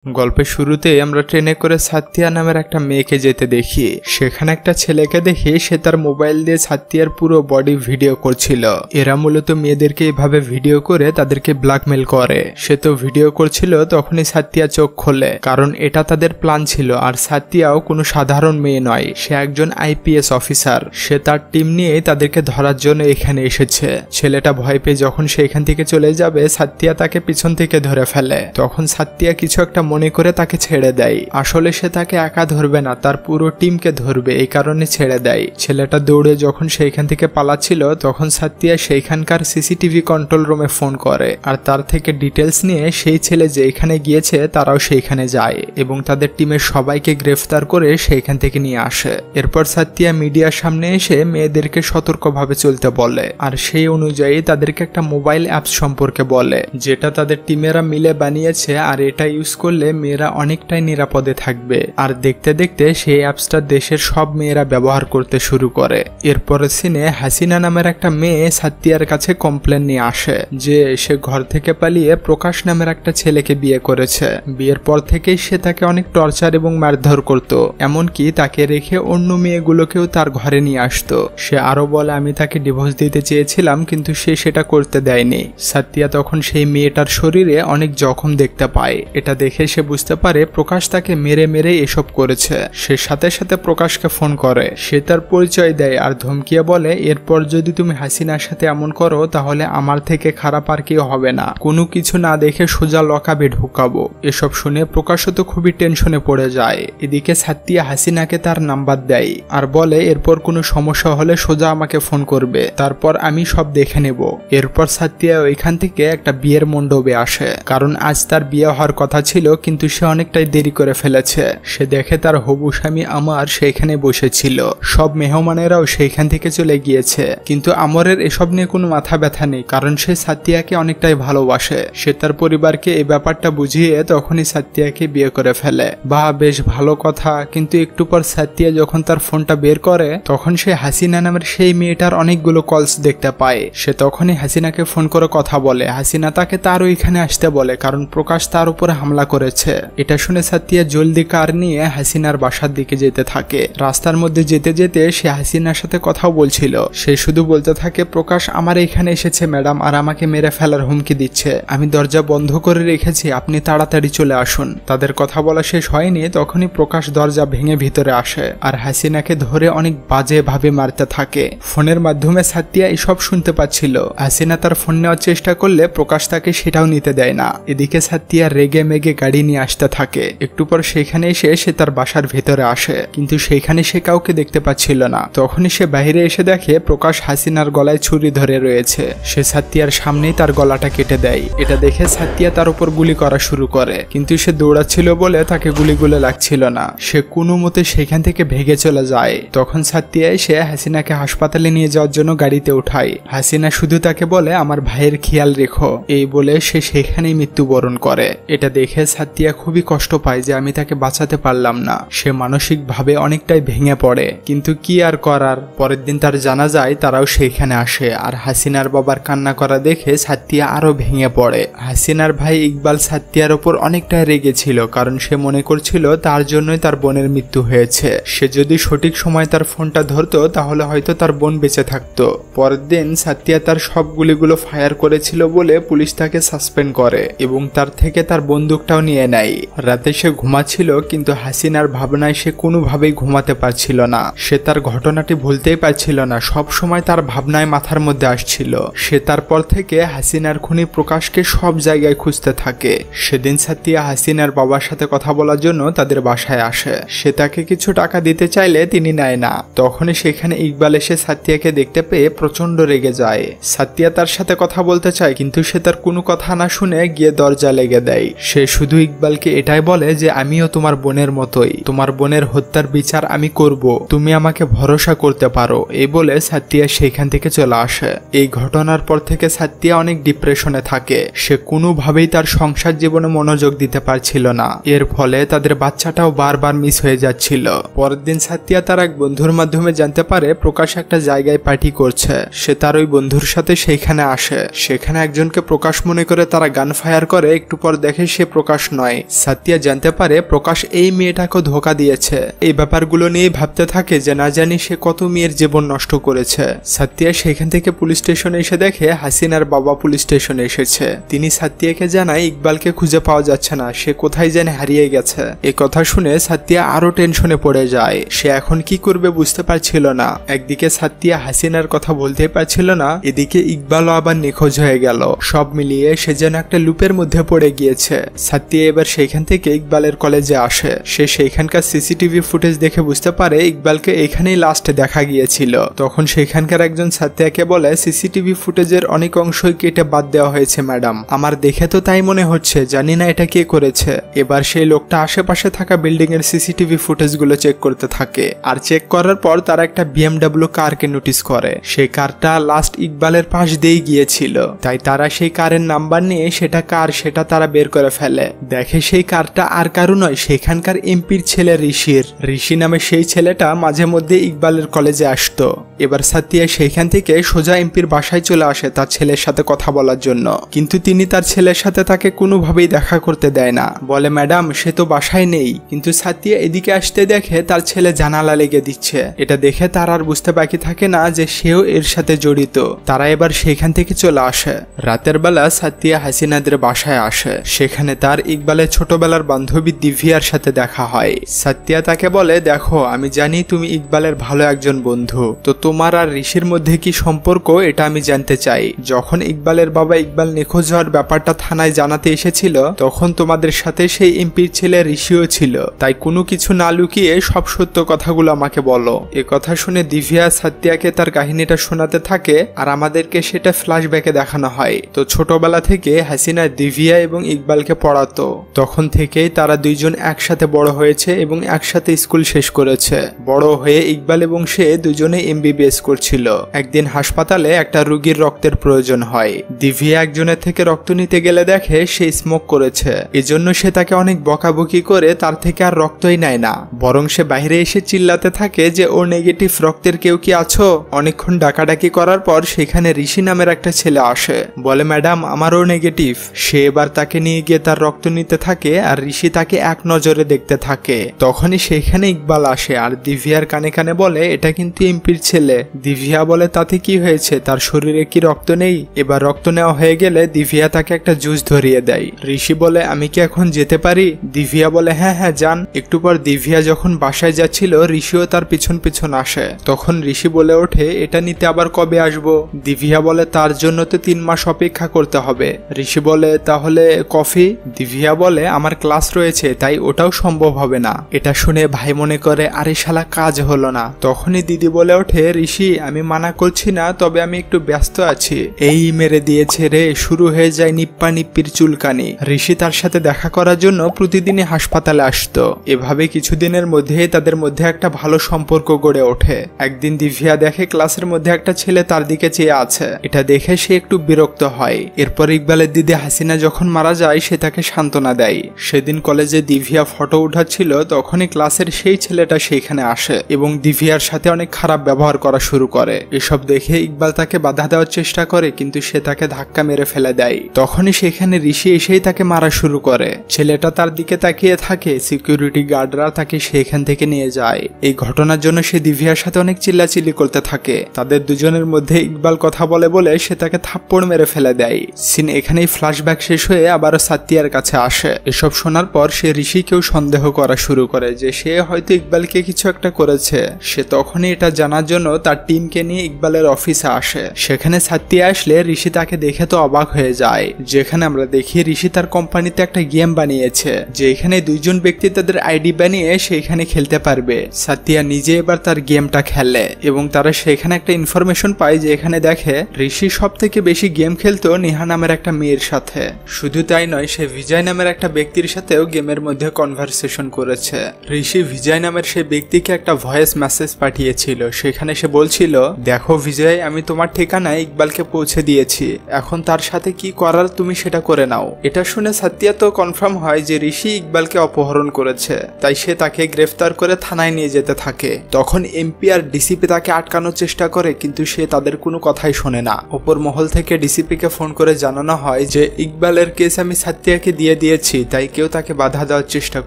গল্পের শুরুতেই আমরা ট্রেনে করে সাথিয়া নামের একটা মেয়েকে যেতে দেখি। সেখানে একটা ছেলেকে দেখি সে তার মোবাইল দিয়ে সাথিয়ার পুরো বডি ভিডিও করছিল। এরা মূলত মেয়েদেরকে এভাবে ভিডিও করে তাদেরকে ব্ল্যাকমেল করে। সে তো ভিডিও করছিল, তখনই সাথিয়া চোখ খোলে, কারণ এটা তাদের প্ল্যান ছিল। আর সাথিয়াও কোনো সাধারণ মেয়ে নয়, সে একজন আইপিএস অফিসার। সে তার টিম নিয়ে তাদেরকে ধরার জন্য এখানে এসেছে। ছেলেটা ভয় পেয়ে যখন সে এখান থেকে চলে যাবে, সাথিয়া তাকে পিছন থেকে ধরে ফেলে। তখন সাথিয়া কিছু একটা মনে করে তাকে ছেড়ে দেয়। আসলে সে তাকে একা ধরবে না, তার পুরো টিমকে ধরবে, এই কারণে ছেড়ে দেয়। ছেলেটা দৌড়ে যখন সেইখান থেকে পালাচ্ছিল, তখন সাথিয়া সেইখানকার সিসিটিভি কন্ট্রোল রুমে ফোন করে আর তার থেকে ডিটেলস নিয়ে সেই ছেলে যে এখানে গিয়েছে তারাও সেইখানে যায় এবং তাদের টিমের সবাইকে গ্রেফতার করে সেইখান থেকে নিয়ে আসে। এরপর সাথিয়া মিডিয়ার সামনে এসে মেয়েদেরকে সতর্কভাবে চলতে বলে আর সেই অনুযায়ী তাদেরকে একটা মোবাইল অ্যাপস সম্পর্কে বলে, যেটা তাদের টিমেরা মিলে বানিয়েছে। আর এটা ইউজ করলে মেয়েরা অনেকটাই নিরাপদে থাকবে। আর দেখতে দেখতে সেই অ্যাপসটা দেশের সব মেয়েরা ব্যবহার করতে শুরু করে। এরপরের সিনে হাসিনা নামের একটা মেয়ে সাথিয়ার কাছে কমপ্লেন নিয়ে আসে যে সে ঘর থেকে পালিয়ে প্রকাশ নামের একটা ছেলেকে বিয়ে করেছে। বিয়ের পর থেকেই সে তাকে অনেক টর্চার এবং মারধর করত, এমনকি তাকে রেখে অন্য মেয়েগুলোকেও তার ঘরে নিয়ে আসতো। সে আরো বলে, আমি তাকে ডিভোর্স দিতে চেয়েছিলাম কিন্তু সে সেটা করতে দেয়নি। সাথিয়া তখন সেই মেয়েটার শরীরে অনেক জখম দেখতে পায়। এটা দেখে সে বুঝতে পারে প্রকাশ তাকে মেরে মেরে এসব করেছে। সে সাথে সাথে প্রকাশকে ফোন করে। সে তার পরিচয় দেয় আর ধমকিয়ে বলে, এরপর যদি তুমি হাসিনার সাথে এমন করো তাহলে আমার থেকে খারাপ আর কেউ হবে না, কোনো কিছু না দেখে সোজা লকাবে ঢুকাবো। এসব শুনে প্রকাশও তো খুবই টেনশনে পড়ে যায়। এদিকে সাথিয়া হাসিনাকে তার নাম্বার দেয় আর বলে, এরপর কোনো সমস্যা হলে সোজা আমাকে ফোন করবে, তারপর আমি সব দেখে নেব। এরপর সাথিয়া ওইখান থেকে একটা বিয়ের মণ্ডপে আসে, কারণ আজ তার বিয়ে হওয়ার কথা ছিল কিন্তু সে অনেকটাই দেরি করে ফেলেছে। সে দেখে তার হবু স্বামী আমার সেইখানে বসেছিল, সব মেহমানেরাও সেইখান থেকে চলে গিয়েছে। কিন্তু আমরের এসব নিয়ে কোনো মাথা ব্যথা নেই, কারণ সে সাথিয়াকে অনেকটাই ভালোবাসে। সে তার পরিবারকে এই ব্যাপারটা বুঝিয়ে তখনই সাথিয়াকে বিয়ে করে ফেলে। বাহ, বেশ ভালো কথা। কিন্তু একটু পর সাথিয়া যখন তার ফোনটা বের করে, তখন সে হাসিনা নামের সেই মেয়েটার অনেকগুলো কলস দেখতে পায়। সে তখনই হাসিনাকে ফোন করে কথা বলে। হাসিনা তাকে তার ওইখানে আসতে বলে, কারণ প্রকাশ তার উপরে হামলা করেছে। এটা শুনে সাথিয়া জলদি কার নিয়ে হাসিনার বাসার দিকে যেতে থাকে। রাস্তার মধ্যে যেতে যেতে সে হাসিনার সাথে কথাও বলছিল। সে শুধু বলতে থাকে, প্রকাশ আমার এখানে এসেছে ম্যাডাম, আর আমাকে মেরে ফেলার হুমকি দিচ্ছে। আমি দরজা বন্ধ করে রেখেছি, আপনি তাড়াতাড়ি চলে আসুন। তাদের কথা বলা শেষ হয়নি, তখনই প্রকাশ দরজা ভেঙে ভিতরে আসে আর হাসিনাকে ধরে অনেক বাজে ভাবে মারতে থাকে। ফোনের মাধ্যমে সাথিয়া এসব শুনতে পাচ্ছিল। হাসিনা তার ফোন নেওয়ার চেষ্টা করলে প্রকাশ তাকে সেটাও নিতে দেয় না। এদিকে সাথিয়া রেগে মেগে গাড়ি নিয়ে আসতে থাকে। একটু পর সেখানে এসে সে তার বাসার ভেতরে আসে, কিন্তু সেখানে সে কাউকে দেখতে পাচ্ছিল না। তখনই সে বাইরে এসে দেখে প্রকাশ হাসিনার গলায় ছুরি ধরে রয়েছে। সে সাথিয়ার সামনেই তার গলাটা কেটে দেয়। এটা দেখে সাথিয়া তার উপর গুলি করা শুরু করে, কিন্তু সে দৌড়াচ্ছিল বলে তাকে গুলিগুলো লাগছিল না। সে কোনো মতে সেখান থেকে ভেগে চলে যায়। তখন সাথিয়া এসে হাসিনাকে হাসপাতালে নিয়ে যাওয়ার জন্য গাড়িতে উঠায়। হাসিনা শুধু তাকে বলে, আমার ভাইয়ের খেয়াল রেখো, এই বলে সে সেখানেই মৃত্যুবরণ করে। এটা দেখে সাথিয়া খুবই কষ্ট পায় যে আমি তাকে বাঁচাতে পারলাম না। সে মানসিকভাবে অনেকটাই ভেঙে পড়ে, কিন্তু কি আর করার। পরের দিন তার জানা যায় তারাও সেইখানে আসে আর হাসিনার বাবার কান্না করা দেখে সাথিয়া আরো ভেঙে পড়ে। হাসিনার ভাই ইকবাল সাথিয়ার ওপর অনেকটাই রেগেছিল, কারণ সে মনে করছিল তার জন্যই তার বোনের মৃত্যু হয়েছে। সে যদি সঠিক সময় তার ফোনটা ধরতো তাহলে হয়তো তার বোন বেঁচে থাকতো। পরের দিন সাথিয়া তার সব গুলিগুলো ফায়ার করেছিল বলে পুলিশ তাকে সাসপেন্ড করে এবং তার থেকে তার বন্দুকটাও নিয়ে নেয়। রাতে সে ঘুমাচ্ছিল, কিন্তু হাসিনার ভাবনায় সে কোনোভাবেই ঘুমাতে পারছিল না। সে তার ঘটনাটি ভুলতেই পারছিল না, সব সময় তার ভাবনায় মাথার মধ্যে আসছিল। সে তারপর থেকে হাসিনার খুনি প্রকাশকে সব জায়গায় খুঁজতে থাকে। সেদিন সাথিয়া হাসিনার বাবার সাথে কথা বলার জন্য তাদের বাসায় আসে। সে তাকে কিছু টাকা দিতে চাইলে তিনি নেয় না। তখনই সেখানে ইকবাল এসে সাথিয়াকে দেখতে পেয়ে প্রচন্ড রেগে যায়। সাথিয়া তার সাথে কথা বলতে চায়, কিন্তু সে তার কোনো কথা না শুনে গিয়ে দরজা লেগে দেয়। সে শুধু ইকবালকে এটাই বলে যে আমিও তোমার বোনের মতোই, তোমার বোনের হত্যার বিচার আমি করব, তুমি আমাকে ভরসা করতে পারো, এই বলে সাথিয়া সেখান থেকে চলে আসে। এই ঘটনার পর থেকে সাথিয়া অনেক ডিপ্রেশনে থাকে। সে কোনোভাবেই তার সংসার জীবনে মনোযোগ দিতে পারছিল না। এর ফলে তাদের বাচ্চাটাও বারবার মিস হয়ে যাচ্ছিল। পরের দিন সাথিয়া তার এক বন্ধুর মাধ্যমে জানতে পারে প্রকাশ একটা জায়গায় পার্টি করছে। সে তার ওই বন্ধুর সাথে সেইখানে আসে। সেখানে একজনকে প্রকাশ মনে করে তারা গান ফায়ার করে। একটু পর দেখে সে প্রকাশ নয়। সাথিয়া জানতে পারে প্রকাশ এই মেয়েটাকে ধোঁকা দিয়েছে। এই ব্যাপারগুলো নিয়ে ভাবতে থাকে যে না জানি সে কত মেয়ের জীবন নষ্ট করেছে। সাথিয়া সেখান থেকে পুলিশ স্টেশনে এসে দেখে হাসিনার বাবা পুলিশ স্টেশনে এসেছে। তিনি সাথিয়াকে জানায় ইকবালকে খুঁজে পাওয়া যাচ্ছে না, সে কোথায় যেন হারিয়ে গেছে। এই কথা শুনে সাথিয়া আরো টেনশনে পড়ে যায়। সে এখন কি করবে বুঝতে পারছিল না। একদিকে সাথিয়া হাসিনার কথা বলতে পারছিল না, এদিকে ইকবালও আবার নিখোঁজ হয়ে গেল। সব মিলিয়ে সে যেন একটা লুপের মধ্যে পড়ে গিয়েছে। সাথিয়া এবার সেখান থেকে ইকবালের কলেজে আসে। সে সেখানকার সিসিটিভি ফুটেজ দেখে বুঝতে পারে ইকবালকে এখানেই লাস্টে দেখা গিয়েছিল। তখন সেখানকার একজন সাথিয়াকে বলে সিসিটিভি ফুটেজের অনেক অংশই কেটে বাদ দেওয়া হয়েছে ম্যাডাম, আমার দেখে তো তাই মনে হচ্ছে, জানি না এটা কে করেছে। এবার সেই লোকটা আশেপাশে থাকা বিল্ডিং এর সিসিটিভি ফুটেজগুলো চেক করতে থাকে। আর চেক করার পর তারা একটা BMW কারকে নোটিস করে। সেই কারটা লাস্ট ইকবালের পাশ দিয়েই গিয়েছিল। তাই তারা সেই কারের নাম্বার নিয়ে সেটা কার সেটা তারা বের করে ফেলে। দেখে সেই কারটা আর কারো নয়, সেখানকার এমপির ছেলে ঋষির। ঋষি নামে সেই ছেলেটা মাঝে মধ্যে ইকবালের কলেজে আসতো। এবার সাথিয়া সেইখান থেকে সোজা এমপির বাসায় চলে আসে তার ছেলের সাথে কথা বলার জন্য। কিন্তু তিনি তার ছেলের সাথে তাকে কোনোভাবেই দেখা করতে দেয় না, বলে ম্যাডাম সে তো বাসায় নেই। কিন্তু সাথিয়া এদিকে আসতে দেখে তার ছেলে জানালা লেগে দিচ্ছে। এটা দেখে তার আর বুঝতে বাকি থাকে না যে সেও এর সাথে জড়িত। তারা এবার সেখান থেকে চলে আসে। রাতের বেলা সাথিয়া হাসিনাদের বাসায় আসে। সেখানে তার ইকবালের ছোটবেলার বান্ধবী দিভিয়ার সাথে দেখা হয়। সাথিয়া তাকে বলে দেখো আমি জানি তুমি ইকবালের ভালো একজন বন্ধু, তো তোমার আর ঋষির মধ্যে কি সম্পর্ক এটা আমি জানতে চাই। যখন ইকবালের বাবা ইকবাল নিখোঁজ হওয়ার ব্যাপারটা থানায় জানাতে এসেছিল তখন তোমাদের সাথে সেই এমপির ছেলে ঋষিও ছিল, তাই কোনো কিছু না লুকিয়ে সব সত্য কথাগুলো আমাকে বলো। এ কথা শুনে দিভিয়া সাথিয়াকে তার কাহিনীটা শোনাতে থাকে আর আমাদেরকে সেটা ফ্ল্যাশব্যাকে দেখানো হয়। তো ছোটবেলা থেকে হাসিনা দিভিয়া এবং ইকবালকে পড়াতো, তখন থেকেই তারা দুইজন একসাথে বড় হয়েছে এবং একসাথে স্কুল শেষ করেছে। বড় হয়ে ইকবাল এবং সে দুজনে MBBS করছিল। একদিন হাসপাতালে একটা রোগীর রক্তের প্রয়োজন হয়। দিভিয়া একজনের থেকে রক্ত নিতে গেলে দেখে সে স্মোক করেছে। এজন্য সে তাকে অনেক বকাবকি করে তার থেকে আর রক্তই নেয় না, বরং সে বাইরে এসে চিল্লাতে থাকে যে ও নেগেটিভ রক্তের কেউ কি আছো। অনেকক্ষণ ডাকাডাকি করার পর সেখানে ঋষি নামের একটা ছেলে আসে, বলে ম্যাডাম আমারও নেগেটিভ। সে এবার তাকে নিয়ে গিয়ে তার রক্ত নিতে থাকে আর ঋষি তাকে এক নজরে দেখতে থাকে। তখনই সেখানে ইকবাল আসে আর দিভিয়ার কানে কানে বলে এটা কিন্তু এমপির ছেলে। দিভিয়া বলে তাতে কি হয়েছে, তার শরীরে কি রক্ত নেই। এবার রক্ত নেওয়া হয়ে গেলে দিভিয়া তাকে একটা জুস ধরিয়ে দেয়। ঋষি বলে আমি কি এখন যেতে পারি। দিভিয়া বলে হ্যাঁ হ্যাঁ যান। একটু পর দিভিয়া যখন বাসায় যাচ্ছিল ঋষিও তার পিছন পিছন আসে। তখন ঋষি বলে ওঠে এটা নিতে আবার কবে আসবো। দিভিয়া বলে তার জন্য তো 3 মাস অপেক্ষা করতে হবে। ঋষি বলে তাহলে কফি। দিভিয়া বলে আমার ক্লাস রয়েছে তাই ওটাও সম্ভব হবে না। এটা শুনে ভাই মনে করে আরে শালা কাজ হলো না। তখনই দিদি বলে ওঠে ঋষি আমি মানা করছি না, তবে আমি একটু ব্যস্ত আছি। এই মেরে দিয়েছে রে, শুরু হয়ে যায় নিপ্পা নিপ্পির চুলকানি। ঋষি তার সাথে দেখা করার জন্য প্রতিদিনই হাসপাতালে আসতো। এভাবে কিছুদিনের মধ্যেই তাদের মধ্যে একটা ভালো সম্পর্ক গড়ে ওঠে। একদিন দিভিয়া দেখে ক্লাসের মধ্যে একটা ছেলে তার দিকে চেয়ে আছে। এটা দেখে সে একটু বিরক্ত হয়। এরপর ইকবালের দিদি হাসিনা যখন মারা যায় সে তাকে সান্ত্বনা দেয়। সেদিন কলেজে দিভিয়া ফটো উঠাচ্ছিল, তখনই ক্লাসের সেই ছেলেটা সেইখানে আসে এবং দিভিয়ার সাথে অনেক খারাপ ব্যবহার করা শুরু করে। এসব দেখে ইকবাল তাকে বাধা দেওয়ার চেষ্টা করে কিন্তু সে তাকে ধাক্কা মেরে ফেলে দেয়। তখনই সেখানে ঋষি এসেই তাকে মারা শুরু করে। ছেলেটা তার দিকে তাকিয়ে থাকে। সিকিউরিটি গার্ডরা তাকে সেখান থেকে নিয়ে যায়। এই ঘটনার জন্য সে দিভিয়ার সাথে অনেক চিল্লাচিল্লি করতে থাকে। তাদের দুজনের মধ্যে ইকবাল কথা বলে বলে সে তাকে থাপ্পড় মেরে ফেলে দেয়। সিন এখানেই ফ্ল্যাশব্যাক শেষ হয়ে আবারও সাথিয়ার কাছে আসে। এসব শোনার পর সে ঋষিকেও সন্দেহ করা শুরু করে যে সে হয়তো ইকবালকে কিছু একটা করেছে। সে তখনই এটা জানার জন্য তার টিমকে নিয়ে ইকবালের অফিসে আসে। সেখানে সাথিয়া আসলে ঋষি তাকে দেখে তো অবাক হয়ে যায়। যেখানে আমরা দেখি ঋষি তার কোম্পানিতে একটা গেম বানিয়েছে যেখানে দুইজন ব্যক্তি তাদের আইডি বানিয়ে সেইখানে খেলতে পারবে। সাথিয়া নিজে এবার তার গেমটা খেলে এবং তারা সেখানে একটা ইনফরমেশন পায় যে এখানে দেখে ঋষি সব থেকে বেশি গেম খেলতো নেহা নামের একটা মেয়ের সাথে। শুধু তাই নয়, সে বিজয় নামের একটা ব্যক্তির সাথেও গেমের মধ্যে কনভারসেশন করেছে। ঋষি বিজয় নামের সেই ব্যক্তিকে একটা ভয়েস মেসেজ পাঠিয়েছিল। সেখানে সে বলছিল দেখো বিজয়, আমি তোমার ঠিকানায় ইকবালকে পৌঁছে দিয়েছি, এখন তার সাথে কি করার তুমি সেটা করে নাও। এটা শুনে সাথিয়া তো কনফার্ম হয় যে ঋষি ইকবালকে অপহরণ করেছে, তাই সে তাকে গ্রেফতার করে থানায় নিয়ে যেতে থাকে। তখন এমপি আর ডিসিপি তাকে আটকানোর চেষ্টা করে কিন্তু সে তাদের কোনো কথাই শোনে না। ওপর মহল থেকে ডিসিপি কে ফোন করে জানানো হয় যে ইকবালের কেস আমি সাথিয়াকে দিয়ে দিয়েছি, তাই কেউ তাকে বাধা দেওয়ার চেষ্টা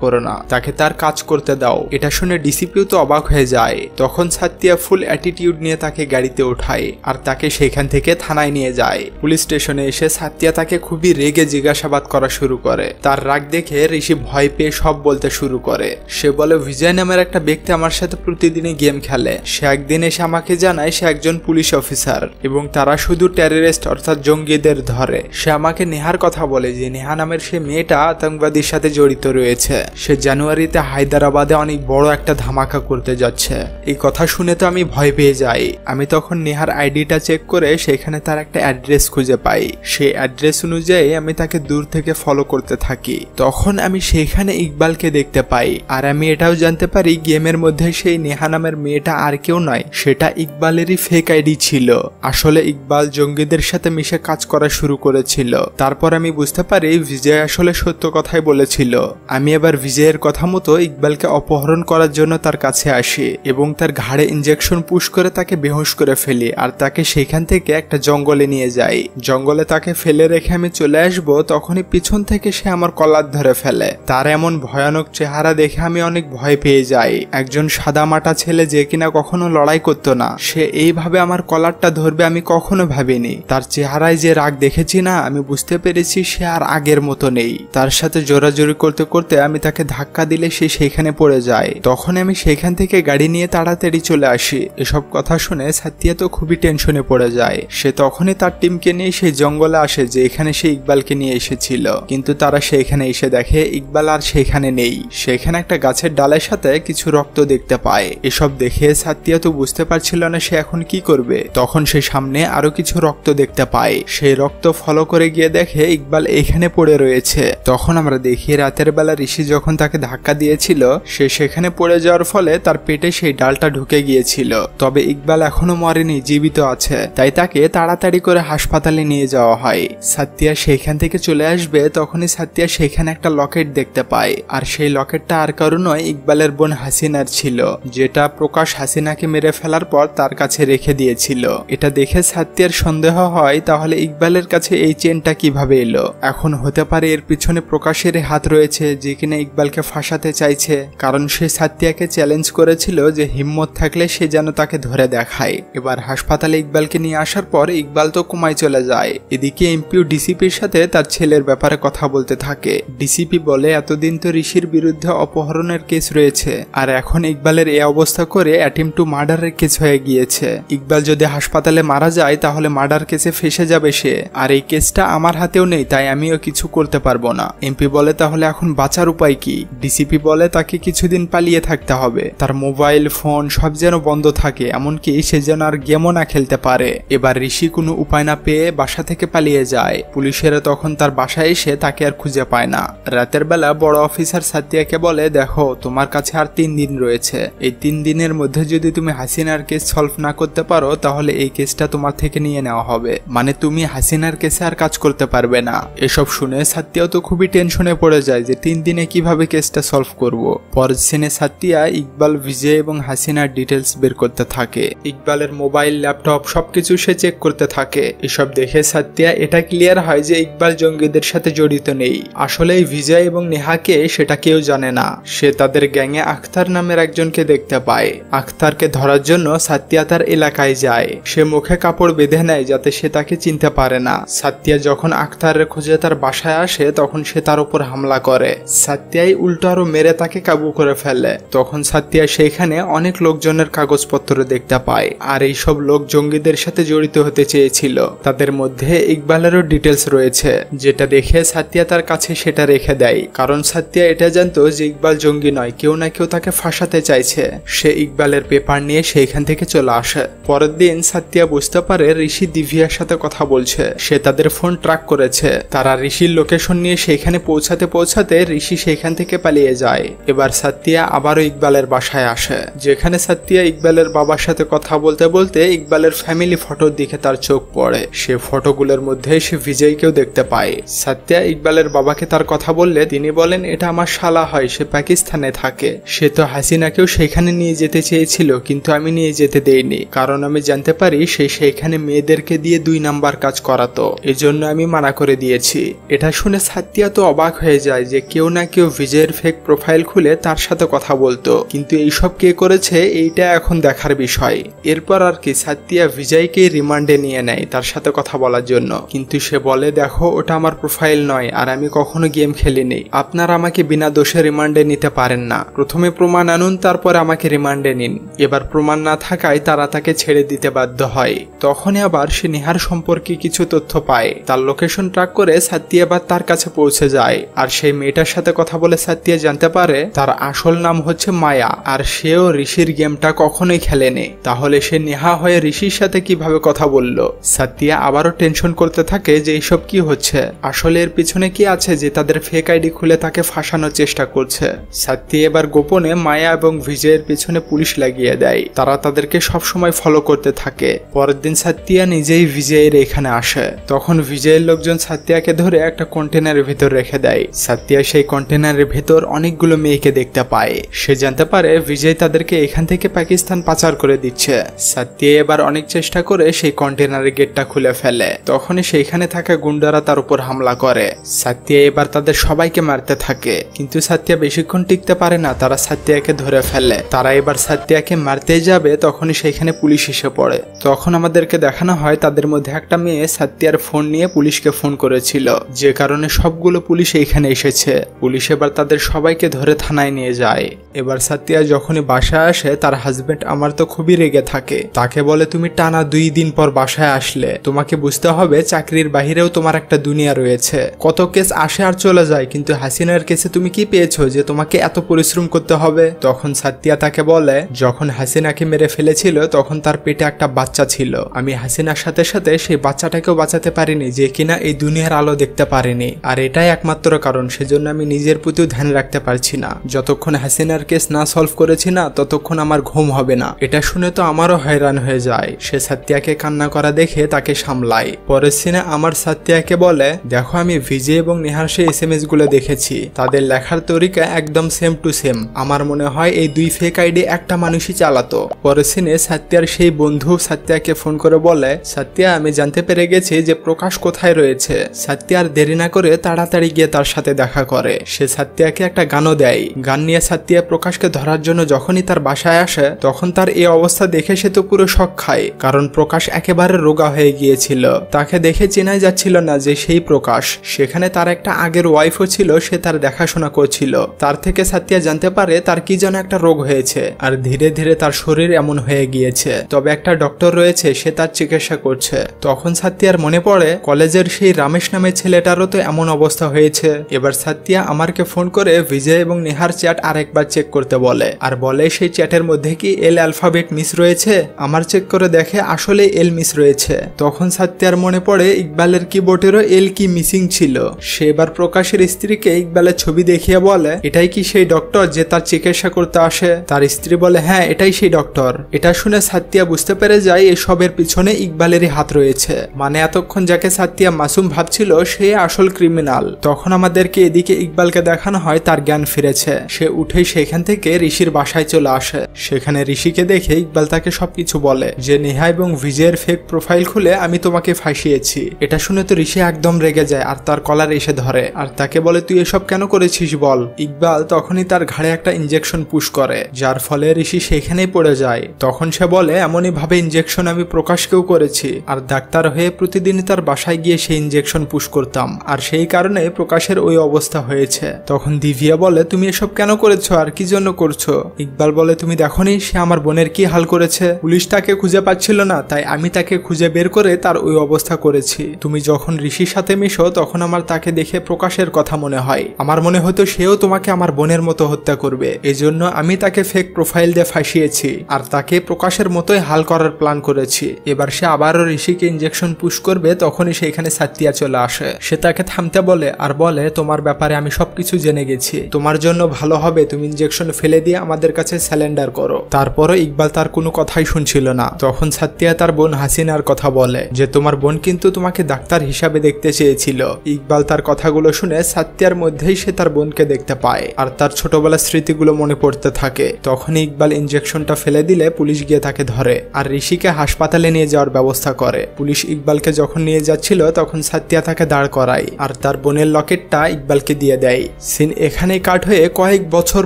করো না, তাকে তার কাজ করতে দাও। এটা শুনে ডিসিপিও তো অবাক হয়ে যায়। তখন সাথিয়া ফুল অ্যাটিটিউড নিয়ে তাকে গাড়িতে ওঠায় আর তাকে সেখান থেকে থানায় নিয়ে যায়। পুলিশ স্টেশনে এসে সাথিয়া তাকে খুবই রেগে জিজ্ঞাসাবাদ করা শুরু করে। তার রাগ দেখে ঋষি ভয় পেয়ে সব বলতে শুরু করে। সে বলে বিজয় নামের একটা ব্যক্তি আমার সাথে প্রতিদিনই গেম খেলে। সে একদিন এসে আমাকে জানায় সে একজন পুলিশ অফিসার এবং তারা শুধু টেররিস্ট অর্থাৎ জঙ্গিদের ধরে। সে আমাকে নেহার কথা বলে যে নেহা নামের সে মেয়েটা আতঙ্কবাদীর সাথে জড়িত রয়েছে। সে জানুয়ারিতে হায়দ্রাবাদে অনেক বড় একটা ধামাকা করতে যাচ্ছে। এই কথা শুনে তো আমি ভয় পেয়ে যাই। আমি তখন নেহার আইডিটা চেক করে সেখানে তার একটা অ্যাড্রেস খুঁজে পাই। সেই অ্যাড্রেস অনুযায়ী আমি তাকে দূর থেকে ফলো করতে থাকি। তখন আমি সেখানে ইকবালকে দেখতে পাই আর আমি এটাও জানতে পারি গেমের মধ্যে সেই নেহা নামের মেয়েটা আর কেউ নয়, সেটা ইকবালেরই ফেক আইডি ছিল। আসলে ইকবাল জঙ্গিদের সাথে মিশে কাজ করা শুরু করেছিল। তারপর আমি বুঝতে পারি বিজয় আসলে সত্য কথাই বলেছিল। আমি এবার বিজয়ের কথা মতো ইকবালকে অপহরণ করার জন্য তার কাছে আসি এবং তার ঘাড়ে ইনজেকশন পুশ করে তাকে বেহুশ করে ফেলি আর তাকে সেখান থেকে একটা জঙ্গলে নিয়ে যাই। জঙ্গলে তাকে ফেলে রেখে আমি চলে আসবো, তখনই পিছন থেকে সে আমার কলার ধরে ফেলে। তার এমন ভয়ানক চেহারা দেখে আমি অনেক ভয় পেয়ে যাই। একজন সাদামাটা ছেলে যে কিনা কখনো লড়াই করতো না, সে এইভাবে আমার কলারটা ধরবে আমি কখনো ভাবিনি। তার চেহারায় যে রাগ দেখেছি না, আমি বুঝতে পেরেছি সে আর আগের মতো নেই। তার সাথে জোরাজোরি করতে করতে আমি তাকে ধাক্কা দিলে সে সেখানে পড়ে যায়। তখন আমি সেখান থেকে গাড়ি নিয়ে তাড়াতাড়ি চলে আসি। এসব কথা শুনে সাথিয়া তো খুবই টেনশনে পড়ে যায়। সে তখনই তার টিমকে নিয়ে সেই জঙ্গলে আসে যে এখানে সে ইকবালকে নিয়ে এসেছিল, কিন্তু তারা সেখানে এসে দেখে ইকবাল আর সেখানে নেই। সেখানে একটা গাছের ডালের সাথে কিছু রক্ত দেখতে পায়। এসব দেখে সাথিয়া তো বুঝতে পারছিল না সে এখন কি করবে। তখন সে সামনে আরো কিছু রক্ত দেখতে পায়। সেই রক্ত ফলো করে গিয়ে দেখে ইকবাল এখানে পড়ে রয়েছে। তখন আমরা দেখি রাতের বেলা ঋষি যখন তাকে ধাক্কা দিয়েছিল সে সেখানে পড়ে যাওয়ার ফলে তার পেটে সেই ডালটা ঢুকে গিয়েছিল। তবে ইকবাল এখনো মরেনি, জীবিত আছে। তাই তাকে তাড়াতাড়ি করে হাসপাতালে নিয়ে যাওয়া হয়। সাথিয়া সেখান থেকে চলে আসবে, তখনই সাথিয়া সেখানে একটা লকেট দেখতে পায়। আর সেই লকেটটা আর কারো নয়, ইকবালের বোন হাসিনার ছিল, যেটা প্রকাশ হাসিনাকে মেরে ফেলার পর তার কাছে রেখে দিয়েছিল। এটা দেখে সাথিয়ার সন্দেহ হয় তাহলে ইকবালের কাছে এই চেনটা কিভাবে এলো। এখন হতে পারে এর পিছনে প্রকাশের হাত রয়েছে, যে কিনা ইকবালকে ফাঁসাতে চাইছে। কারণ সে সাথিয়াকে চ্যালেঞ্জ করেছিল যে হিম্মত থাকলে সে যেন তাকে ধরে দেখায়। এবার হাসপাতালে ইকবালকে নিয়ে আসার পর ইকবাল তো কোমায় চলে যায়। এদিকে এমপিও ডিসিপির সাথে তার ছেলের ব্যাপারে কথা বলতে থাকে। ডিসিপি বলে এতদিন তো ঋষির বিরুদ্ধে অপহরণের কেস রয়েছে আর এখন ইকবালের এই অবস্থা করে অ্যাটেম্প টু মার্ডারের কেস হয়ে গিয়েছে। ইকবাল যদি হাসপাতালে মারা যায় তাহলে মার্ডার কেসে ফেসে যাবে সে, আর এই কেসটা আমার হাতেও নেই, তাই আমিও কিছু করতে পারবো না। এমপি বলে তাহলে এখন বাঁচার উপায় কি? ডিসিপি বলে তাকে কিছুদিন পালিয়ে থাকতে হবে, তার মোবাইল ফোন সব যেন বন্ধ থাকে, এমনকি সে যেন আর গেমও না খেলতে পারে। এবার ঋষি কোনো উপায় না পেয়ে বাসা থেকে পালিয়ে যায়। পুলিশেরা তখন তার বাসায় এসে তাকে আর খুঁজে পায় না। রাতের বেলা বড় অফিসার সাথিয়াকে বলে দেখো তোমার কাছে আর 3 দিন রয়েছে, এই 3 দিনের মধ্যে যদি তুমি হাসিনার কেস সলভ না করতে পারো তাহলে এই কেসটা তোমার থেকে নিয়ে নেওয়া হবে, মানে তুমি হাসিনার কেসে আর কাজ করতে পারবে না। এসব শুনে সাথিয়াও তো খুবই টেনশনে পড়ে যায় যে 3 দিনে কিভাবে কেসটা সলভ করব। পরের সিনে সাথিয়া ইকবাল, বিজয় এবং হাসিনার ডিটেলস বের করতে থাকে। ইকবালের মোবাইল, ল্যাপটপ সবকিছু সে চেক করতে থাকে। এসব দেখে সাথিয়া এটা ক্লিয়ার হয় যে ইকবাল জঙ্গিদের সাথে জড়িত নেই। আসলে বিজয় এবং নেহাকে সেটা কেউ জানে না। সে তাদের গ্যাংয়ে আখতার নামের একজনকে দেখতে পায়। আখতারকে ধরার জন্য সাথিয়া তার এলাকায় যায়। সে মুখে কাপড় বেঁধে নেয় যাতে সে তাকে চিনতে পারে না। সাথিয়া যখন আখতারের খোঁজে তার বাসায় আসে তখন সে তার উপর হামলা করে। সাথিয়াই উল্টো আরো মেরে তাকে কাবু করে ফেলে। তখন সাথিয়া সেখানে অনেক লোকজনের কাগজপত্র দেখতে পায় আর এইসব লোক জঙ্গিদের সাথে জড়িত হতে চেয়েছিল। তাদের মধ্যে ইকবালেরও ডিটেলস রয়েছে, যেটা দেখে সাথিয়া তার কাছে সেটা রেখে দেয়। কারণ সাথিয়া এটা জানতো যে ইকবাল জঙ্গি নয়, কেউ না কেউ তাকে ফাঁসাতে চাইছে। সে ইকবালের পেপার নিয়ে সেইখান থেকে চলে আসে। পরের দিন সাথিয়া বুঝতে পারে ঋষি দিভিয়ার সাথে কথা বলছে। সে তাদের ফোন ট্র্যাক করেছে। তারা ঋষির লোকেশন নিয়ে সেখানে পৌঁছাতে ঋষি সেখান থেকে পালিয়ে যায়। এবার সাথিয়া আবারও ইকবালের বাসায় আসে, যেখানে সাথিয়া ইকবালের বাবার সাথে কথা বলতে বলতে ইকবালের ফ্যামিলি ফটোর দিকে তার চোখ পড়ে। সে ফটোগুলোর মধ্যে সে বিজয়কেও দেখতে পায়। সাথিয়া ইকবালের বাবাকে তার কথা বললে তিনি বলেন এটা আমার শালা হয়, সে পাকিস্তানে থাকে। সে তো হাসিনাকেও সেখানে নিয়ে যেতে চেয়েছিল, কিন্তু আমি নিয়ে যেতে দেইনি, কারণ আমি জানতে পারি সে সেখানে মেয়েদেরকে দিয়ে 2 নাম্বার কাজ করাতো, এজন্য আমি মানা করে দিয়েছি। এটা শুনে সাথিয়া সাথ্যিয়া তো অবাক হয়ে যায় যে কেউ না কেউ বিজয়ের ফেক প্রোফাইল খুলে তার সাথে কথা বলতো, কিন্তু এইসব কে করেছে এইটা এখন দেখার বিষয়। এরপর আর কি সাথ্যিয়া বিজয়কে রিমান্ডে নিয়ে নেয় তার সাথে কথা বলার জন্য, কিন্তু সে বলে দেখো ওটা আমার প্রোফাইল নয় আর আমি কখনো গেম খেলিনি, আপনারা আমাকে বিনা দোষে রিমান্ডে নিতে পারেন না, প্রথমে প্রমাণ আনুন তারপর আমাকে রিমান্ডে নিন। এবার প্রমাণ না থাকায় তারা তাকে ছেড়ে দিতে বাধ্য হয়। তখনই আবার সে নেহার সম্পর্কে কিছু তথ্য পায়, তার লোকেশন ট্র্যাক করে সাথ্যিয়া আবার তার কাছে পৌঁছে যায়। আর সেই মেয়েটার সাথে কথা বলে সাথ্যিয়া জানতে পারে তার আসল নাম হচ্ছে মায়া, আর সেও ঋষির গেমটা কখনোই খেলেনি। তাহলে সে নেহা হয়ে ঋষির সাথে কিভাবে কথা বলল? সাথ্যিয়া আবারও টেনশন করতে থাকে যে এইসব কি হচ্ছে, আসলে এর পিছনে কি আছে যে তাদের ফেক আইডি খুলে তাকে ফাঁসানোর চেষ্টা করছে। সাথ্যিয়া এবার গোপনে মায়া এবং বিজয়ের পিছনে পুলিশ লাগিয়ে দেয়, তারা তাদেরকে সবসময় ফলো করতে থাকে। পরের দিন সাথ্যিয়া নিজেই বিজয়ের এখানে আসে, তখন বিজয়ের লোকজন সাথ্যিয়াকে ধরে একটা কন্টেনারের ভিতর রেখে দেয়। সাথ্যিয়া সেই কন্টেনারের ভিতর অনেকগুলো মেয়েকে দেখতে পায়, সে জানতে পারে বিজয় তাদেরকে এখান থেকে পাকিস্তান পাচার করে দিচ্ছে। সাথ্যিয়া এবার অনেক চেষ্টা করে সেই কন্টেনারের গেটটা খুলে ফেলে, তখনই সেইখানে থাকা গুন্ডারা তার উপর হামলা করে। সাথ্যিয়া এবার তাদের সবাইকে মারতে থাকে, কিন্তু সাথ্যিয়া বেশিক্ষণ টিকতে পারে না, তারা সাথ্যিয়াকে ধরে ফেলে। তারা এবার সাথ্যিয়াকে মারতে যাবে, তখনই সেখানে পুলিশ এসে পড়ে। তখন আমাদেরকে দেখানো হয় তাদের মধ্যে একটা মেয়ে সাথ্যিয়ার ফোন নিয়ে পুলিশকে ফোন করেছিল, যে কারণে সবগুলো পুলিশ এইখানে এসেছে। পুলিশ এবার তাদের সবাইকে ধরে থানায় নিয়ে যায়। এবার সাথ্যিয়া যখনই বাসায় আসে তার হাজবেন্ড আমার তো খুবই রেগে থাকে, তাকে বলে তুমি টানা 2 দিন পর বাসায় আসলে, তোমাকে বুঝতে হবে চাকরির বাহিরেও তোমার একটা দুনিয়া রয়েছে। কত কেস আসে আর চলে যায়, কিন্তু হাসিনার কেসে তুমি কি পেয়েছো যে তোমাকে এত পরিশ্রম করতে হবে? তখন সাথ্যিয়া তাকে বলে যখন হাসিনাকে মেরে ফেলেছিল তখন তার পেটে একটা বাচ্চা ছিল, আমি হাসিনার সাথে সাথে সেই বাচ্চাটাকেও বাঁচাতে পারিনি যে কিনা এই দুনিয়ার আলো দেখতে পারেনি, আর এটাই একমাত্র কারণ সেজন্য আমি নিজের প্রতিও ধ্যান রাখতে পারছি না। যতক্ষণ হাসিনার কেস না সলভ করেছি না ততক্ষণ আমার ঘুম হবে না। এটা শুনে তো আমারও হয়রান হয়ে যায়। সে সাথ্যিয়াকে কান্না করা দেখে তাকে সামলায়। পরের সিনে আমার সাথ্যিয়াকে বলে দেখো আমি বিজয় এবং নেহার সেই SMS গুলো দেখেছি, তাদের লেখার তরিকা একদম সেম টু সেম, আমার মনে হয় এই 2 ফেক আইডি একটা মানুষই চালাতো। পরের সিনে সাথ্যিয়ার সেই বন্ধু সাথ্যিয়াকে ফোন করে বলে সাথ্যিয়া আমি জানতে পেরে গেছি যে প্রকাশ কোথায় রয়েছে। সাথ্যিয়া আর দেরি না করে তাড়াতাড়ি গিয়ে তার সাথে দেখা করে। সে সাথ্যিয়াকে একটা গানও দেয়। গান নিয়ে সাথ্যিয়া প্রকাশকে ধরার জন্য যখনই তার বাসায় আসে তখন তার এই অবস্থা দেখে সে তো পুরো শক খায়, কারণ প্রকাশ একেবারে রোগা হয়ে গিয়েছিল, তাকে দেখে চেনাই যাচ্ছিল না যে সেই প্রকাশ। সেখানে তার একটা আগের ওয়াইফও ছিল, সে তার দেখাশোনা করছিল। তার থেকে সাথ্যিয়া জানতে পারে তার কি যেন একটা রোগ হয়েছে আর ধীরে ধীরে তার শরীর এমন হয়ে গিয়েছে, তবে একটা ডক্টর রয়েছে সে তার চিকিৎসা করছে। তখন সাথ্যিয়ার মনে পড়ে কলেজের সেই রামেশ নামের ছেলেটারও তো এমন অবস্থা হয়েছে। এবার সাথ্যিয়া আমারকে ফোন করে বিজয় এবং নেহার চ্যাট আরেকবার চেক করতে বলে, আর বলে সেই চ্যাটের মধ্যে কি এল অ্যালফাবেট মিস রয়েছে। আমার চেক করে দেখে আসলে এল মিস রয়েছে। তখন সাথ্যিয়ার মনে পড়ে ইকবালের কিবোর্ডেরও এল কি মিসিং ছিল। সে এবার প্রকাশের স্ত্রীকে ইকবালের ছবি দেখিয়ে বলে এটাই কি সেই ডক্টর যে তার চিকিৎসা করতে আসে? তার স্ত্রী বলে হ্যাঁ এটাই সেই ডক্টর। এটা শুনে সাথ্যিয়া বুঝতে পেরে যায় এসবের পিছনে ইকবালেরই হাত রয়েছে, মানে এতক্ষণ যাকে সাথ্যিয়া মাসুম ভাবছিল সে আসল ক্রিমিনাল। তখন আমাদেরকে এদিকে ইকবালকে দেখানো হয় তার জ্ঞান ফিরেছে। সে উঠেই সেখান থেকে ঋষির বাসায় চলে আসে। সেখানে ঋষিকে দেখে ইকবাল তাকে সবকিছু বলে যে নেহা এবং বিজয়ের ফেক প্রোফাইল খুলে আমি তোমাকে ফাঁসিয়েছি। এটা শুনে তো ঋষি একদম রেগে যায় আর তার কলার এসে ধরে আর তাকে বলে তুই এসব কেন করেছিস বল। ইকবাল তখনই তার ঘাড়ে একটা ইনজেকশন পুশ করে, যার ফলে ঋষি সেখানেই পড়ে যায়। তখন সে বলে এমনই ভাবে ইনজেকশন আমি প্রকাশকেও করেছি, আর ডাক্তার হয়ে প্রতিদিনই তার বাসায় গিয়ে সেই ইনজেকশন পুশ করতাম, আর সেই কারণে প্রকাশের ওই অবস্থা হয়েছে। তখন দিভিয়া বলে তুমি এসব কেন করেছো আর কি জন্য করছো? ইকবাল বলে তুমি দেখোনি সে আমার বোনের কি হাল করেছে, পুলিশ তাকে খুঁজে পাচ্ছিল না তাই আমি তাকে খুঁজে বের করে তার ওই অবস্থা করেছি। তুমি যখন ঋষির সাথে মিশো তখন আমার তাকে দেখে প্রকাশের কথা মনে হয়, আমার মনে হতো সেও তোমাকে আমার বোনের মতো হত্যা করবে, এজন্য আমি তাকে ফেক প্রোফাইল দিয়ে ফাঁসিয়েছি আর তাকে প্রকাশের মতোই হাল করার প্ল্যান করেছি। এবার সে আবারও ঋষিকে ইনজেকশন পুশ করবে, তখনই সেখানে সাথ্যিয়া চলে আসে। সে তাকে থামতে বলে আর বলে তোমার ব্যাপারে আমি সবকিছু জেনে গেছি, তোমার জন্য ভালো হবে তুমি ইনজেকশন ফেলে দিয়ে আমাদের কাছে স্যালেন্ডার করো। তারপরও ইকবাল তার কোনো কথাই শুনছিল না। তখন সাথ্যিয়া তার বোন হাসিনার কথা বলে যে তোমার বোন কিন্তু তোমাকে ডাক্তার হিসাবে দেখতে চেয়েছিল। ইকবাল তার কথাগুলো শুনে সাথ্যিয়ার মধ্যেই সে তার বোনকে দেখতে পায় আর তার ছোটবেলার স্মৃতিগুলো মনে পড়তে থাকে। তখনই ইকবাল ইনজেকশনটা ফেলে দিলে পুলিশ গিয়ে তাকে ধরে আর ঋষিকে হাসপাতালে নিয়ে যাওয়ার ব্যবস্থা করে। পুলিশ ইকবালকে যখন নিয়ে যাচ্ছিল তখন সাথ্যিয়া তাকে দাঁড় করায় আর তার বোনের লকেটটা ইকবালকে দিয়ে দেয়। সিন এখানেই কাট হয়ে কয়েক বছর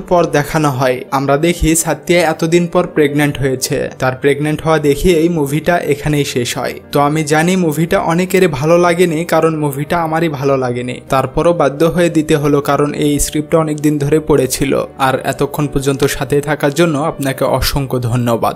পর দেখানো হয়। আমরা দেখি সাথিয়া এতদিন পর প্রেগন্যান্ট হয়েছে। তার প্রেগন্যান্ট হওয়া দেখে এই মুভিটা এখানেই শেষ হয়। তো আমি জানি মুভিটা অনেকেরই ভালো লাগেনি, কারণ মুভিটা আমারই ভালো লাগেনি, তারপরও বাধ্য হয়ে দিতে হলো কারণ এই স্ক্রিপ্টটা অনেকদিন ধরে পড়েছিল। আর এতক্ষণ পর্যন্ত সাথে থাকার জন্য আপনাকে অসংখ্য ধন্যবাদ।